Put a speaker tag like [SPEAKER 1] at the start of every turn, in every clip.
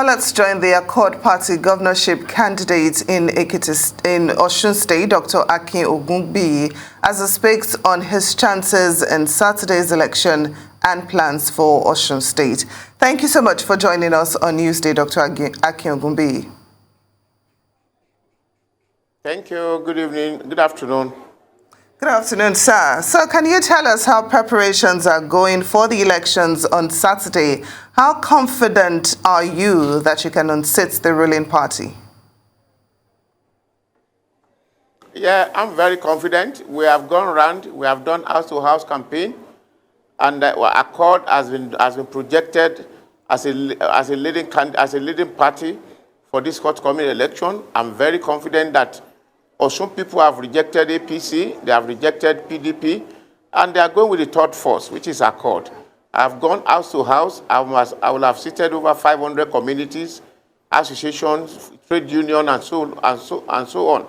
[SPEAKER 1] Now let's join the Accord Party governorship candidate in Osun State, Dr. Akin Ogunbiyi, as he speaks on his chances in Saturday's election and plans for Osun State. Thank you so much for joining us on Newsday, Dr. Akin Ogunbiyi.
[SPEAKER 2] Thank you. Good evening. Good afternoon.
[SPEAKER 1] Good afternoon, sir. So can you tell us how preparations are going for the elections on Saturday? How confident are you that you can unseat the ruling party?
[SPEAKER 2] Yeah, I'm very confident. We have gone around. We have done house-to-house campaign, and Accord has been projected as a leading party for this forthcoming election. I'm very confident that Osun people have rejected APC, they have rejected PDP, and they are going with the third force, which is Accord. I've gone house to house. I will have visited over 500 communities, associations, trade union, and so on.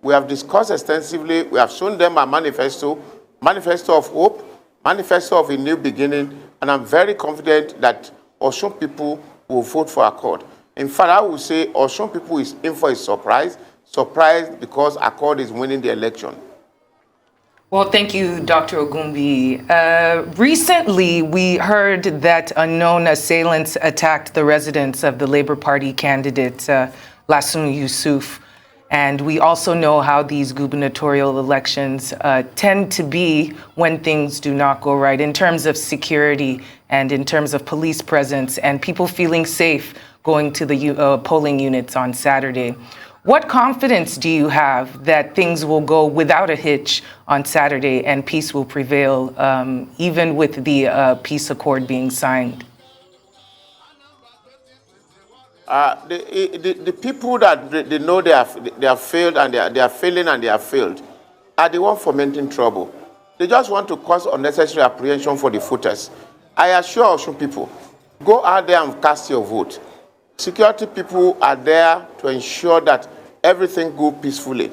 [SPEAKER 2] We have discussed extensively. We have shown them a manifesto of hope, manifesto of a new beginning, and I'm very confident that Osun people will vote for Accord. In fact, I would say Osun people is in for a surprised because Accord is winning the election.
[SPEAKER 3] Well, thank you, Dr. Ogunbiyi. Recently, we heard that unknown assailants attacked the residence of the Labour Party candidate, Osun Yusuf. And we also know how these gubernatorial elections tend to be when things do not go right in terms of security and in terms of police presence and people feeling safe going to the polling units on Saturday. What confidence do you have that things will go without a hitch on Saturday and peace will prevail, even with the peace accord being signed?
[SPEAKER 2] The people that they know they have failed and they are failing and they have failed are the ones fomenting trouble. They just want to cause unnecessary apprehension for the voters. I assure Osun people, go out there and cast your vote. Security people are there to ensure that everything goes peacefully.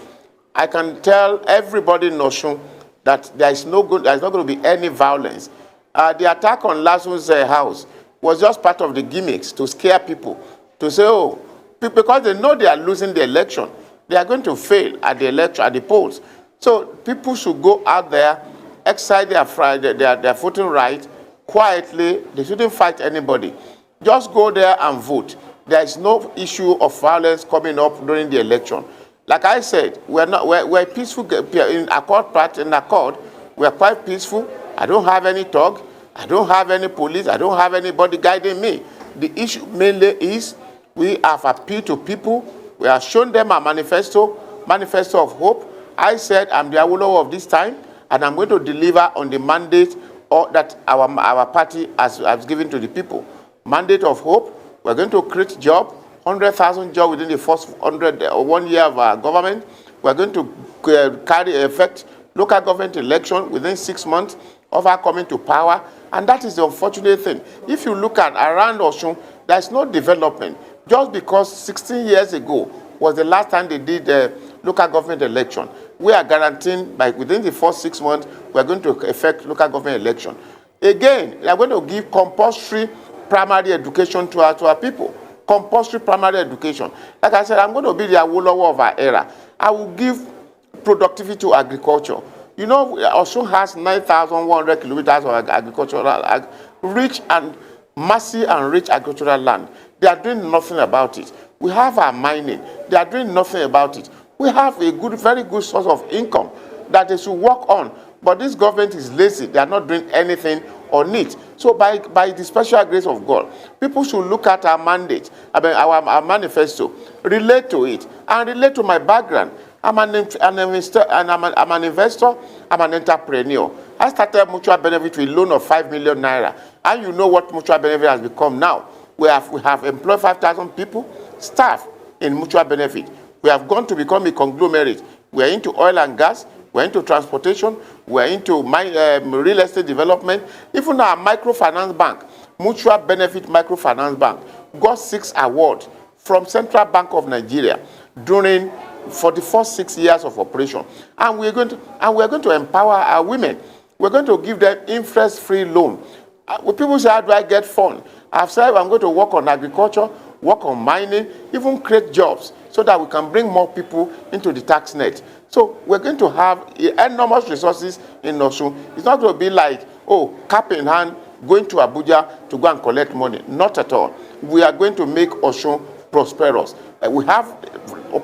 [SPEAKER 2] I can tell everybody in Osun that there's not going to be any violence. The attack on Osun's house was just part of the gimmicks to scare people, to say, oh, because they know they are losing the election, they are going to fail at the election, at the polls. So people should go out there, exercise their voting right quietly. They shouldn't fight anybody. Just go there and vote. There is no issue of violence coming up during the election. Like I said, we're peaceful in Accord. We're quite peaceful. I don't have any talk. I don't have any police. I don't have anybody guiding me. The issue mainly is we have appealed to people. We have shown them a manifesto of hope. I said I'm the Awolowo of this time, and I'm going to deliver on the mandate that our party has given to the people. Mandate of hope. We're going to create jobs, 100,000 jobs within the first 1 year of our government. We're going to carry effect local government election within 6 months of our coming to power. And that is the unfortunate thing. If you look at around Osun, there's no development. Just because 16 years ago was the last time they did the local government election, we are guaranteeing by within the first 6 months, we're going to effect local government election. Again, they are going to give compulsory primary education to our people. Compulsory primary education. Like I said, I'm going to be the Awolowo of our era. I will give productivity to agriculture. You know, Osun has 9,100 kilometers of agricultural, rich and massive and rich agricultural land. They are doing nothing about it. We have our mining. They are doing nothing about it. We have a very good source of income that they should work on. But this government is lazy. They are not doing anything on it. So by the special grace of God, people should look at our mandate, our manifesto, relate to it, and relate to my background. I'm an investor, I'm an entrepreneur. I started mutual benefit with a loan of 5 million naira. And you know what mutual benefit has become now. We have employed 5,000 people, staff in mutual benefit. We have gone to become a conglomerate. We are into oil and gas. We're into transportation. We're into real estate development. Even our microfinance bank, Mutual Benefit Microfinance Bank, got 6 awards from Central Bank of Nigeria for the first 6 years of operation. And we're going to empower our women. We're going to give them interest-free loan. When people say, how do I get funds? I've said I'm going to work on agriculture, work on mining, even create jobs so that we can bring more people into the tax net. So we're going to have enormous resources in Osun. It's not going to be like, oh, cap in hand, going to Abuja to go and collect money. Not at all. We are going to make Osun prosperous. We have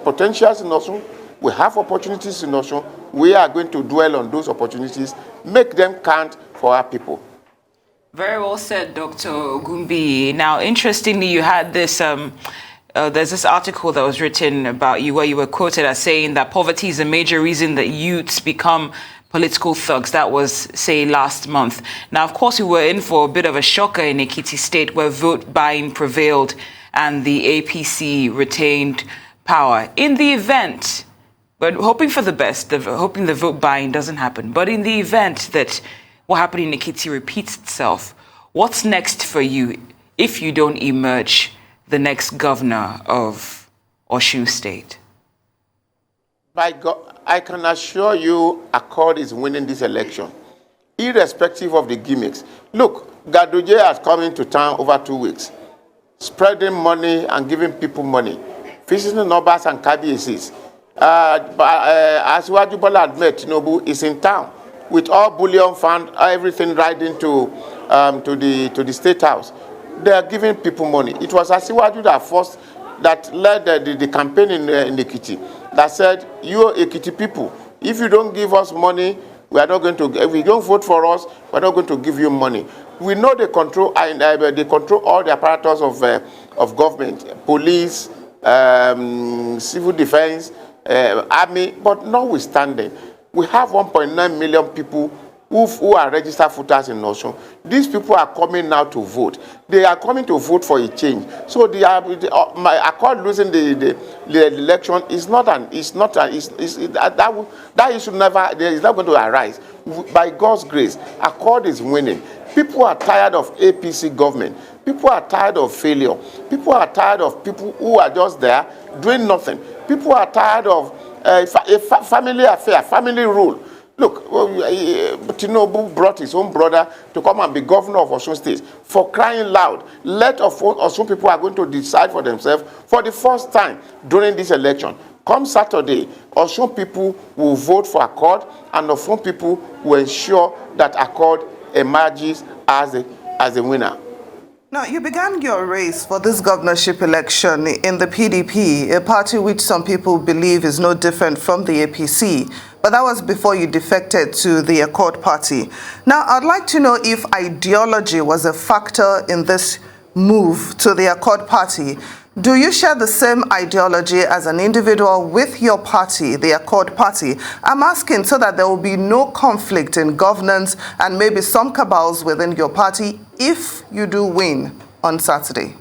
[SPEAKER 2] potentials in Osun. We have opportunities in Osun. We are going to dwell on those opportunities, make them count for our people.
[SPEAKER 3] Very well said, Dr. Ogunbiyi. Now, interestingly, you had this, there's this article that was written about you where you were quoted as saying that poverty is a major reason that youths become political thugs. That was, say, last month. Now, of course, we were in for a bit of a shocker in Ekiti State where vote buying prevailed and the APC retained power. In the event, but hoping for the best, hoping the vote buying doesn't happen, but in the event that what happened in Ekiti repeats itself, what's next for you if you don't emerge the next governor of Osun State?
[SPEAKER 2] By God, I can assure you Accord is winning this election, irrespective of the gimmicks. Look, Gadoje has come into town over 2 weeks, spreading money and giving people money, visiting Nobas and KBACs. As Bola admit, Tinubu is in town with all bullion fund, everything riding to the State House. They are giving people money. It was Asiwaju that led the campaign in Ekiti that said, you Ekiti people, if you don't give us money, we are not going to. If you don't vote for us, we are not going to give you money. We know they control all the apparatus of government, police, civil defense, army, but notwithstanding, we have 1.9 million people who are registered voters in Osun. These people are coming now to vote. They are coming to vote for a change. So my Accord losing the election is not that issue is not going to arise. By God's grace, Accord is winning. People are tired of APC government. People are tired of failure. People are tired of people who are just there doing nothing. People are tired of family affair, family rule. Look, Tinubu brought his own brother to come and be governor of Osun State. For crying loud, let Osun people are going to decide for themselves for the first time during this election. Come Saturday, Osun people will vote for Accord, and Osun people will ensure that Accord emerges as a winner.
[SPEAKER 1] Now, you began your race for this governorship election in the PDP, a party which some people believe is no different from the APC, but that was before you defected to the Accord party. Now, I'd like to know if ideology was a factor in this move to the Accord party. Do you share the same ideology as an individual with your party, the Accord party? I'm asking so that there will be no conflict in governance and maybe some cabals within your party if you do win on Saturday.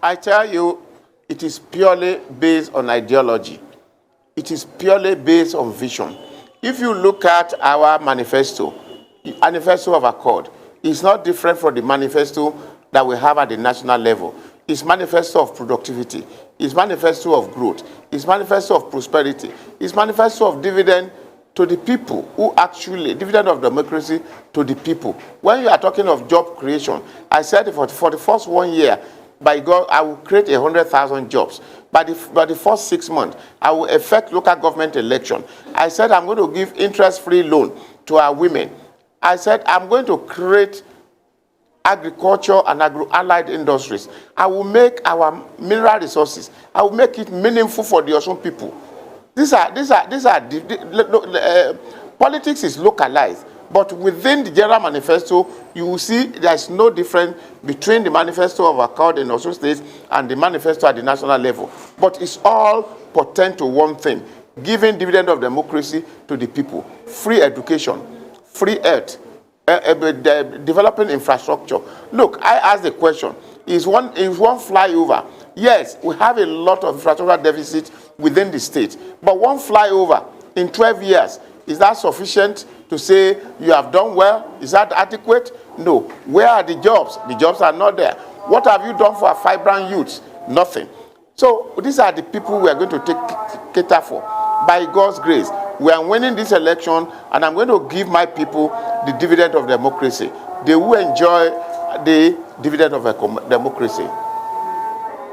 [SPEAKER 2] I tell you, it is purely based on ideology. It is purely based on vision. If you look at our manifesto, the manifesto of Accord, it's not different from the manifesto that we have at the national level. It's manifesto of productivity. It's manifesto of growth. It's manifesto of prosperity. It's manifesto of dividend to the people who actually, dividend of democracy to the people. When you are talking of job creation, I said for the first 1 year, by God, I will create 100,000 jobs. By the first 6 months, I will effect local government election. I said I'm going to give interest-free loan to our women. I said I'm going to create agriculture and agro-allied industries. I will make our mineral resources. I will make it meaningful for the Osun people. Politics is localized, but within the general manifesto, you will see there's no difference between the manifesto of Accord in Osun State and the manifesto at the national level. But it's all pertain to one thing: giving dividend of democracy to the people, free education, free health, developing infrastructure. Look, I asked the question, is one flyover? Yes, we have a lot of infrastructural deficit within the state, but one flyover in 12 years, is that sufficient to say you have done well? Is that adequate? No. Where are the jobs? The jobs are not there. What have you done for our vibrant youths? Nothing. So these are the people we are going to cater for. By God's grace, we are winning this election, and I'm going to give my people the dividend of democracy. They will enjoy the dividend of a democracy.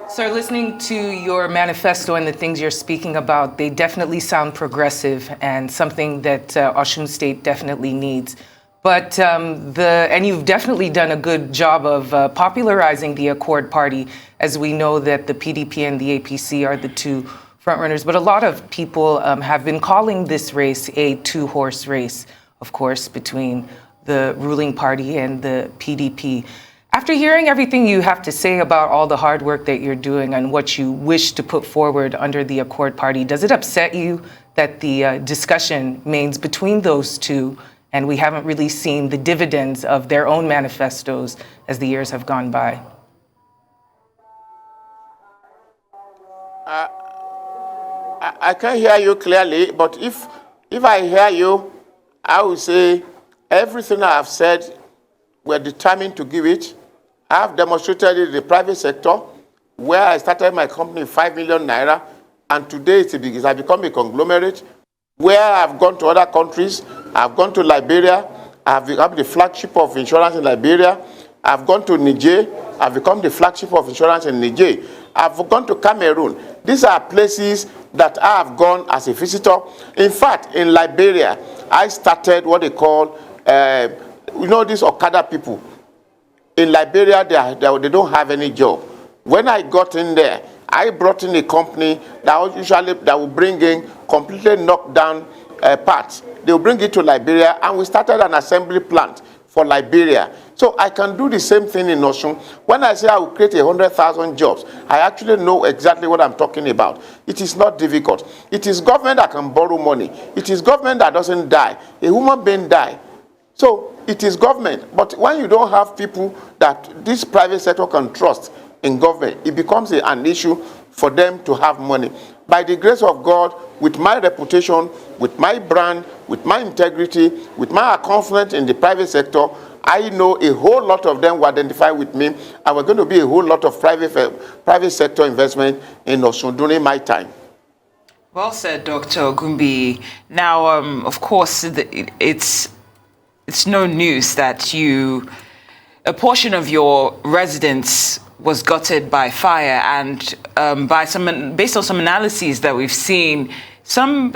[SPEAKER 3] Sir, listening to your manifesto and the things you're speaking about, they definitely sound progressive and something that Osun State definitely needs. But and you've definitely done a good job of popularizing the Accord Party, as we know that the PDP and the APC are the two frontrunners. But a lot of people have been calling this race a two-horse race, of course, between the ruling party and the PDP. After hearing everything you have to say about all the hard work that you're doing and what you wish to put forward under the Accord Party, does it upset you that the discussion remains between those two and we haven't really seen the dividends of their own manifestos as the years have gone by?
[SPEAKER 2] I can't hear you clearly, but if I hear you, I will say everything I have said, we're determined to give it. I have demonstrated it in the private sector, where I started my company 5 million naira, and today it's become a conglomerate, where I've gone to other countries. I've gone to Liberia. I've become the flagship of insurance in Liberia. I've gone to Niger. I've become the flagship of insurance in Niger. I've gone to Cameroon. These are places that I have gone as a visitor. In fact, in Liberia, I started what they call, these Okada people. In Liberia, they don't have any job. When I got in there, I brought in a company that will bring in completely knocked down parts. They will bring it to Liberia, and we started an assembly plant for Liberia. So I can do the same thing in Osun. When I say I will create 100,000 jobs, I actually know exactly what I'm talking about. It is not difficult. It is government that can borrow money. It is government that doesn't die. A human being dies. So it is government. But when you don't have people that this private sector can trust in government, it becomes an issue for them to have money. By the grace of God, with my reputation, with my brand, with my integrity, with my confidence in the private sector, I know a whole lot of them will identify with me, and we're going to be a whole lot of private sector investment in Osun during my time.
[SPEAKER 4] Well said, Dr. Ogunbiyi. Now, of course, it's no news that a portion of your residence was gutted by fire, and based on some analyses that we've seen, some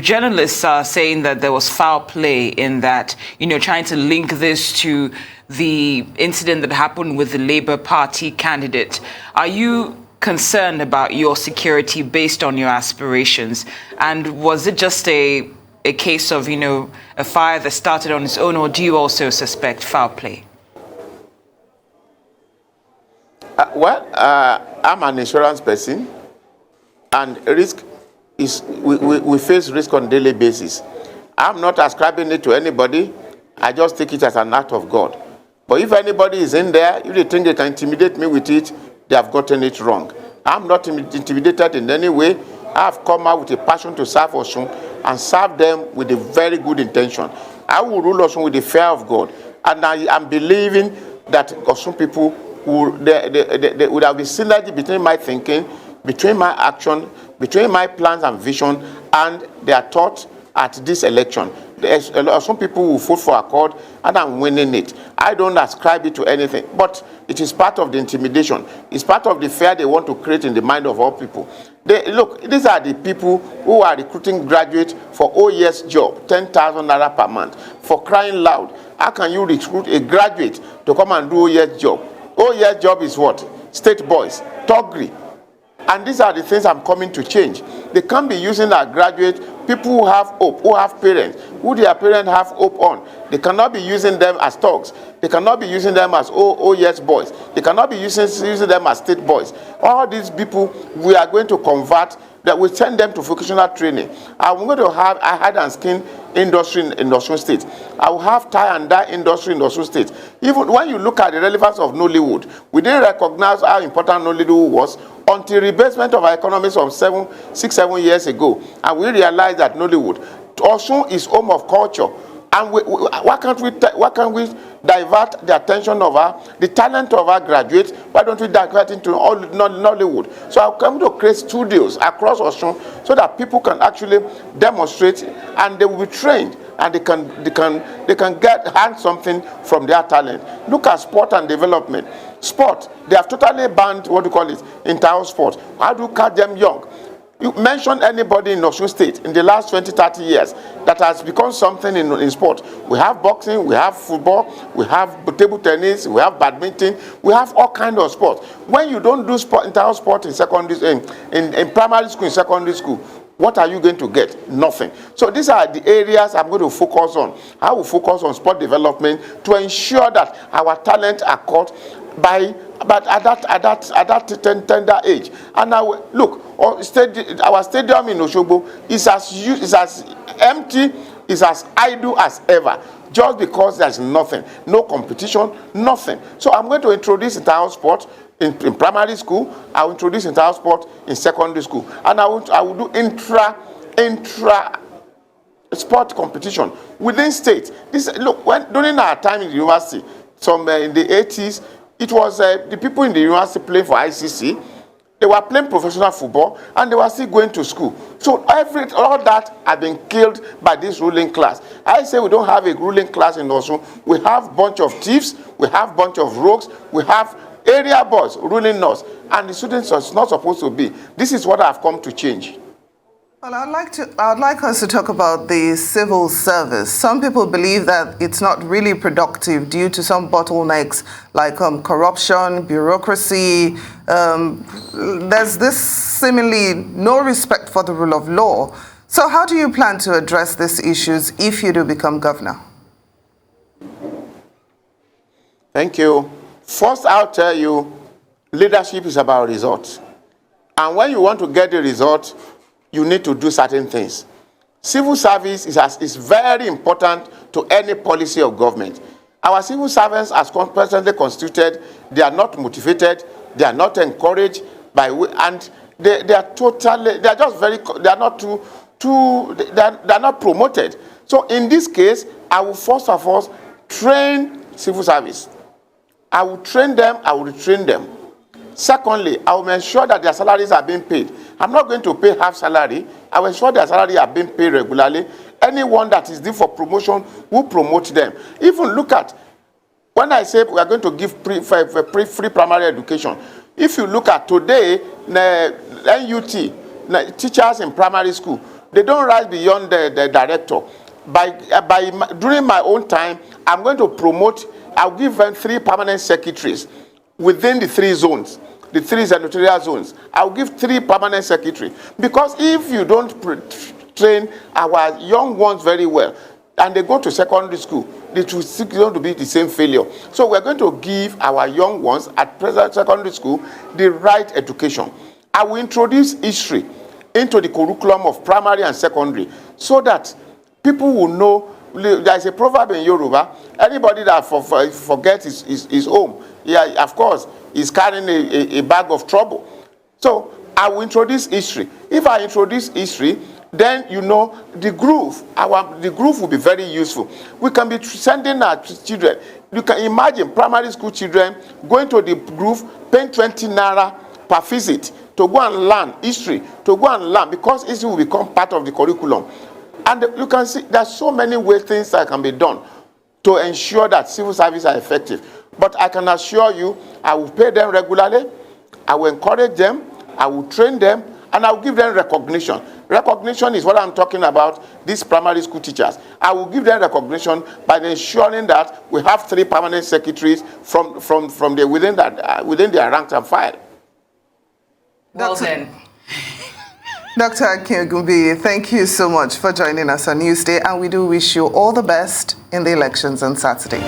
[SPEAKER 4] journalists are saying that there was foul play in that, trying to link this to the incident that happened with the Labour Party candidate. Are you concerned about your security based on your aspirations? And was it just a case of, a fire that started on its own, or do you also suspect foul play?
[SPEAKER 2] I'm an insurance person, and risk is we face risk on a daily basis. I'm not ascribing it to anybody. I just take it as an act of God. But if anybody is in there, if they think they can intimidate me with it, they have gotten it wrong. I'm not intimidated in any way. I have come out with a passion to serve Osun and serve them with a very good intention. I will rule Osun with the fear of God, and I am believing that Osun people there would have been synergy between my thinking, between my action, between my plans and vision, and their thought at this election. Some people will vote for Accord, and I'm winning it. I don't ascribe it to anything, but it is part of the intimidation. It's part of the fear they want to create in the mind of all people. Look, these are the people who are recruiting graduates for OES job, 10,000 naira per month. For crying loud, how can you recruit a graduate to come and do OES job? OES job is what? State boys, toggery. And these are the things I'm coming to change. They can't be using our graduates, people who have hope, who have parents, who their parents have hope on. They cannot be using them as thugs. They cannot be using them as OES boys. They cannot be using them as state boys. All these people, we are going to convert, that we send them to vocational training. I'm going to have a hide and skin industry in Osun State. I will have tie and dye industry in Osun State. Even when you look at the relevance of Nollywood, we didn't recognize how important Nollywood was until rebasement of our economies from 6-7 years ago. And we realized that Nollywood, Osun is home of culture. And why can't we divert the attention of the talent of our graduates? Why don't we divert into Nollywood? So I'm coming to create studios across Osun so that people can actually demonstrate, and they will be trained. and they can hand something from their talent. Look at sport and development. Sport, they have totally banned inter-house sport. How do you catch them young? You mention anybody in Osun State in the last 20, 30 years that has become something in sport. We have boxing, we have football, we have table tennis, we have badminton, we have all kinds of sports. When you don't do inter-house sport in primary school, in secondary school, what are you going to get? Nothing. So these are the areas I'm going to focus on. I will focus on sport development to ensure that our talent are caught at that tender age. And now, look, our stadium in Osogbo is as empty, is as idle as ever, just because there's nothing, no competition, nothing. So I'm going to introduce inter-house sport in primary school. I will introduce inter-house sport in secondary school, and I will do intra sport competition within state. During our time in the university, in the 80s. It was the people in the university playing for ICC. They were playing professional football, and they were still going to school. So all that had been killed by this ruling class. I say we don't have a ruling class in Osun. We have a bunch of thieves. We have a bunch of rogues. We have area boys ruling us, and the students are not supposed to be. This is what I've come to change.
[SPEAKER 1] Well, I'd like us to talk about the civil service. Some people believe that it's not really productive due to some bottlenecks like corruption, bureaucracy. There's this seemingly no respect for the rule of law. So how do you plan to address these issues if you do become governor?
[SPEAKER 2] Thank you. First, I'll tell you, leadership is about results. And when you want to get the result, you need to do certain things. Civil service is very important to any policy of government. Our civil servants, as presently constituted, they are not motivated, they are not encouraged and they are not promoted. So in this case, I will first of all train civil service. I will train them, I will retrain them. Secondly, I will ensure that their salaries are being paid. I'm not going to pay half salary. I will ensure their salary are being paid regularly. Anyone that is due for promotion will promote them. Even look at, when I say we are going to give free primary education, if you look at today, NUT, teachers in primary school, they don't rise beyond the director. During my own time, I'm going to promote, I'll give them 3 permanent secretaries within the 3 zones, the 3 gubernatorial zones. I'll give 3 permanent secretaries. Because if you don't train our young ones very well, and they go to secondary school, it will still going to be the same failure. So we're going to give our young ones at present secondary school the right education. I will introduce history into the curriculum of primary and secondary so that people will know. There's a proverb in Yoruba, anybody that forgets his home, yeah, of course, is carrying a bag of trouble. So I will introduce history. If I introduce history, then you know the groove will be very useful. We can be sending our children. You can imagine primary school children going to the groove, paying 20 naira per visit to go and learn history, because history will become part of the curriculum. And you can see there's so many ways things that can be done to ensure that civil services are effective. But I can assure you, I will pay them regularly, I will encourage them, I will train them, and I will give them recognition. Recognition is what I'm talking about, these primary school teachers. I will give them recognition by ensuring that we have 3 permanent secretaries from within their ranks and file.
[SPEAKER 3] Well then.
[SPEAKER 1] Dr. Akin Ogunbiyi, thank you so much for joining us on Newsday, and we do wish you all the best in the elections on Saturday.